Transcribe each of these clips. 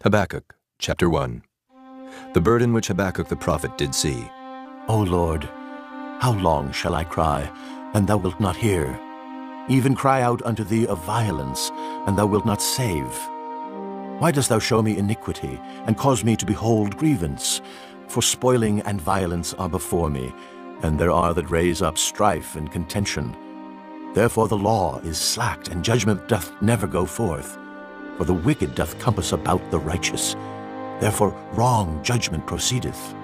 Habakkuk, chapter 1. The burden which Habakkuk the prophet did see. O Lord, how long shall I cry, and thou wilt not hear? Even cry out unto thee of violence, and thou wilt not save. Why dost thou show me iniquity, and cause me to behold grievance? For spoiling and violence are before me, and there are that raise up strife and contention. Therefore the law is slacked, and judgment doth never go forth. For the wicked doth compass about the righteous. Therefore wrong judgment proceedeth.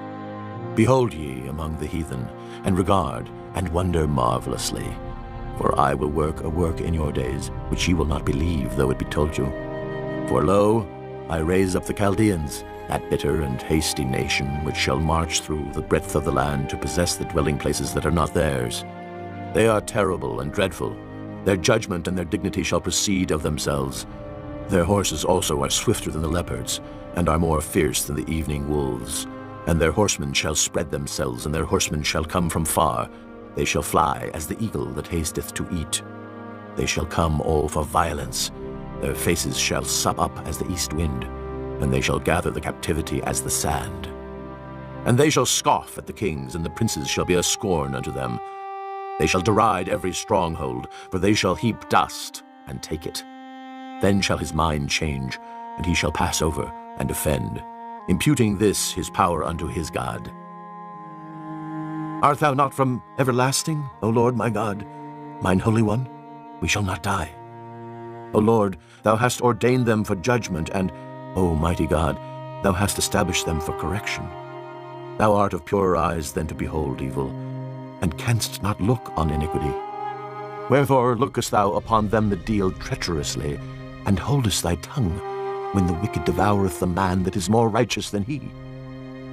Behold ye among the heathen, and regard, and wonder marvelously. For I will work a work in your days, which ye will not believe, though it be told you. For lo, I raise up the Chaldeans, that bitter and hasty nation, which shall march through the breadth of the land to possess the dwelling places that are not theirs. They are terrible and dreadful. Their judgment and their dignity shall proceed of themselves. Their horses also are swifter than the leopards, and are more fierce than the evening wolves. And their horsemen shall spread themselves, and their horsemen shall come from far. They shall fly as the eagle that hasteth to eat. They shall come all for violence. Their faces shall sup up as the east wind, and they shall gather the captivity as the sand. And they shall scoff at the kings, and the princes shall be a scorn unto them. They shall deride every stronghold, for they shall heap dust and take it. Then shall his mind change, and he shall pass over and offend, imputing this his power unto his God. Art thou not from everlasting, O Lord my God, mine Holy One? We shall not die. O Lord, thou hast ordained them for judgment, and, O mighty God, thou hast established them for correction. Thou art of purer eyes than to behold evil, and canst not look on iniquity. Wherefore lookest thou upon them that deal treacherously, and holdest thy tongue, when the wicked devoureth the man that is more righteous than he?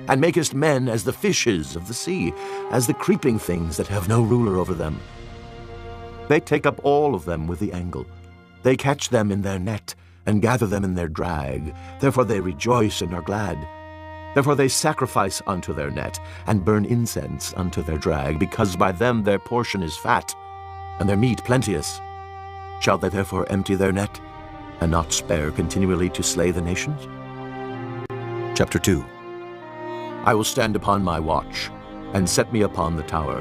And makest men as the fishes of the sea, as the creeping things that have no ruler over them. They take up all of them with the angle. They catch them in their net, and gather them in their drag. Therefore they rejoice and are glad. Therefore they sacrifice unto their net, and burn incense unto their drag, because by them their portion is fat, and their meat plenteous. Shall they therefore empty their net, and not spare continually to slay the nations? Chapter 2. I will stand upon my watch, and set me upon the tower,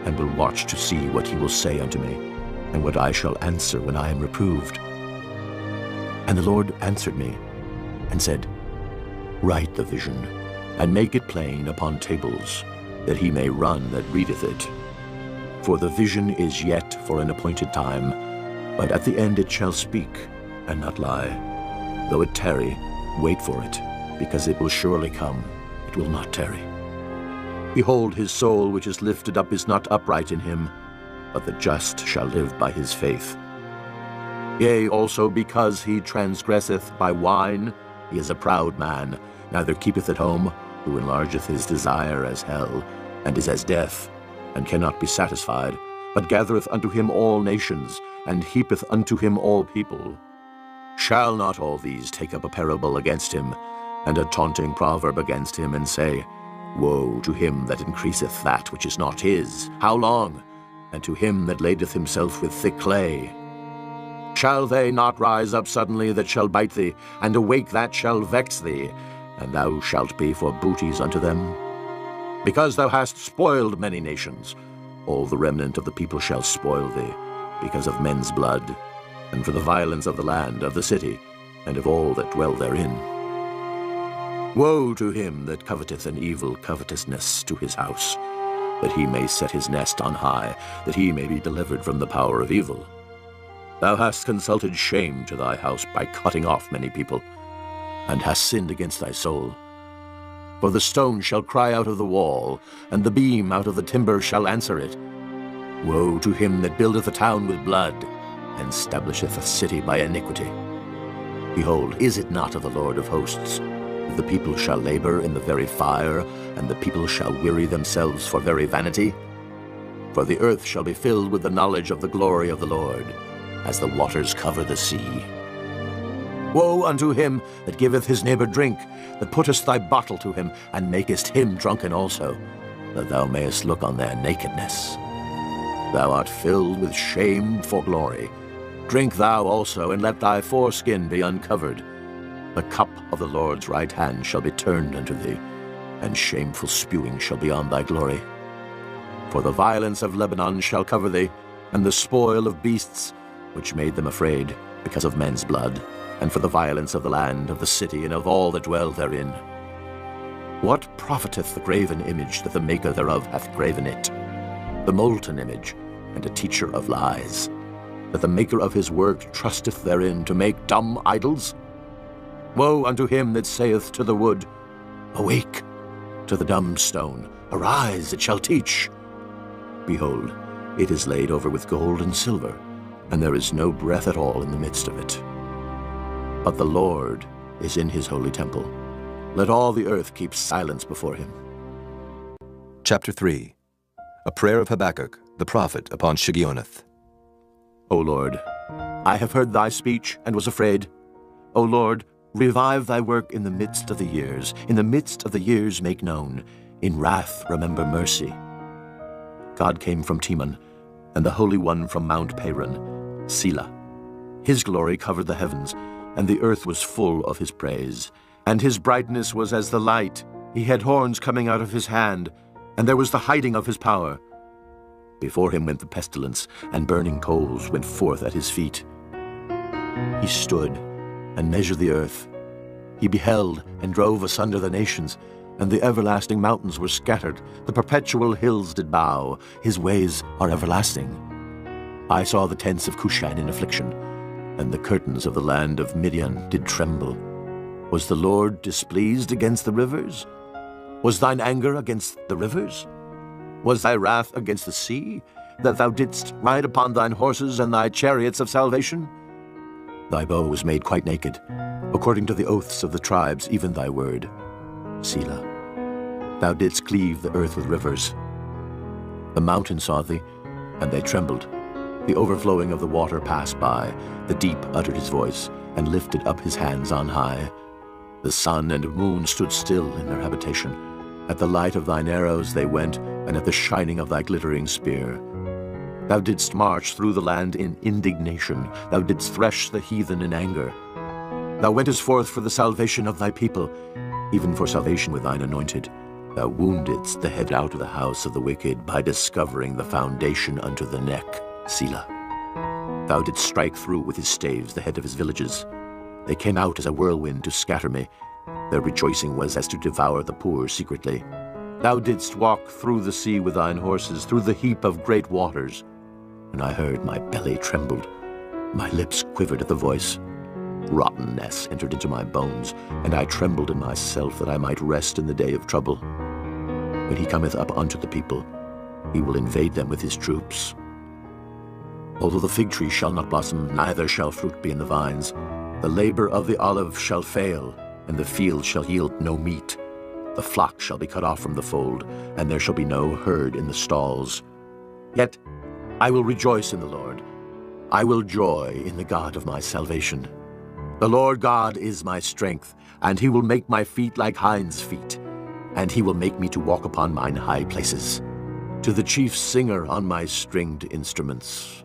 and will watch to see what he will say unto me, and what I shall answer when I am reproved. And the Lord answered me, and said, Write the vision, and make it plain upon tables, that he may run that readeth it. For the vision is yet for an appointed time, but at the end it shall speak, and not lie. Though it tarry, wait for it, because it will surely come, it will not tarry. Behold, his soul which is lifted up is not upright in him, but the just shall live by his faith. Yea, also because he transgresseth by wine, he is a proud man, neither keepeth at home, who enlargeth his desire as hell, and is as death, and cannot be satisfied, but gathereth unto him all nations, and heapeth unto him all people. Shall not all these take up a parable against him, and a taunting proverb against him, and say, Woe to him that increaseth that which is not his, how long? And to him that ladeth himself with thick clay. Shall they not rise up suddenly that shall bite thee, and awake that shall vex thee, and thou shalt be for booties unto them? Because thou hast spoiled many nations, all the remnant of the people shall spoil thee, because of men's blood, and for the violence of the land, of the city, and of all that dwell therein. Woe to him that coveteth an evil covetousness to his house, that he may set his nest on high, that he may be delivered from the power of evil. Thou hast consulted shame to thy house by cutting off many people, and hast sinned against thy soul. For the stone shall cry out of the wall, and the beam out of the timber shall answer it. Woe to him that buildeth a town with blood, and establisheth a city by iniquity. Behold, is it not of the Lord of hosts? The people shall labor in the very fire, and the people shall weary themselves for very vanity. For the earth shall be filled with the knowledge of the glory of the Lord, as the waters cover the sea. Woe unto him that giveth his neighbor drink, that puttest thy bottle to him, and makest him drunken also, that thou mayest look on their nakedness. Thou art filled with shame for glory. Drink thou also, and let thy foreskin be uncovered. The cup of the Lord's right hand shall be turned unto thee, and shameful spewing shall be on thy glory. For the violence of Lebanon shall cover thee, and the spoil of beasts, which made them afraid, because of men's blood, and for the violence of the land, of the city, and of all that dwell therein. What profiteth the graven image that the maker thereof hath graven it? The molten image, and a teacher of lies, that the maker of his work trusteth therein to make dumb idols? Woe unto him that saith to the wood, Awake! To the dumb stone, Arise, it shall teach. Behold, it is laid over with gold and silver, and there is no breath at all in the midst of it. But the Lord is in his holy temple. Let all the earth keep silence before him. Chapter 3. A prayer of Habakkuk, the prophet, upon Shigionoth. O Lord, I have heard thy speech and was afraid. O Lord, revive thy work in the midst of the years. In the midst of the years make known. In wrath remember mercy. God came from Teman, and the Holy One from Mount Paran, Selah. His glory covered the heavens, and the earth was full of his praise. And his brightness was as the light. He had horns coming out of his hand, and there was the hiding of his power. Before him went the pestilence, and burning coals went forth at his feet. He stood and measured the earth. He beheld and drove asunder the nations, and the everlasting mountains were scattered. The perpetual hills did bow. His ways are everlasting. I saw the tents of Cushan in affliction, and the curtains of the land of Midian did tremble. Was the Lord displeased against the rivers? Was thine anger against the rivers? Was thy wrath against the sea, that thou didst ride upon thine horses and thy chariots of salvation? Thy bow was made quite naked, according to the oaths of the tribes, even thy word. Selah. Thou didst cleave the earth with rivers. The mountains saw thee, and they trembled. The overflowing of the water passed by. The deep uttered his voice, and lifted up his hands on high. The sun and moon stood still in their habitation. At the light of thine arrows they went, and at the shining of thy glittering spear. Thou didst march through the land in indignation. Thou didst thresh the heathen in anger. Thou wentest forth for the salvation of thy people, even for salvation with thine anointed. Thou woundedst the head out of the house of the wicked by discovering the foundation unto the neck. Selah. Thou didst strike through with his staves the head of his villages. They came out as a whirlwind to scatter me. Their rejoicing was as to devour the poor secretly. Thou didst walk through the sea with thine horses, through the heap of great waters. And I heard my belly trembled. My lips quivered at the voice. Rottenness entered into my bones, and I trembled in myself that I might rest in the day of trouble. When he cometh up unto the people, he will invade them with his troops. Although the fig tree shall not blossom, neither shall fruit be in the vines, the labor of the olive shall fail, and the field shall yield no meat. The flock shall be cut off from the fold, and there shall be no herd in the stalls. Yet I will rejoice in the Lord. I will joy in the God of my salvation. The Lord God is my strength, and he will make my feet like hinds' feet, and he will make me to walk upon mine high places. To the chief singer on my stringed instruments,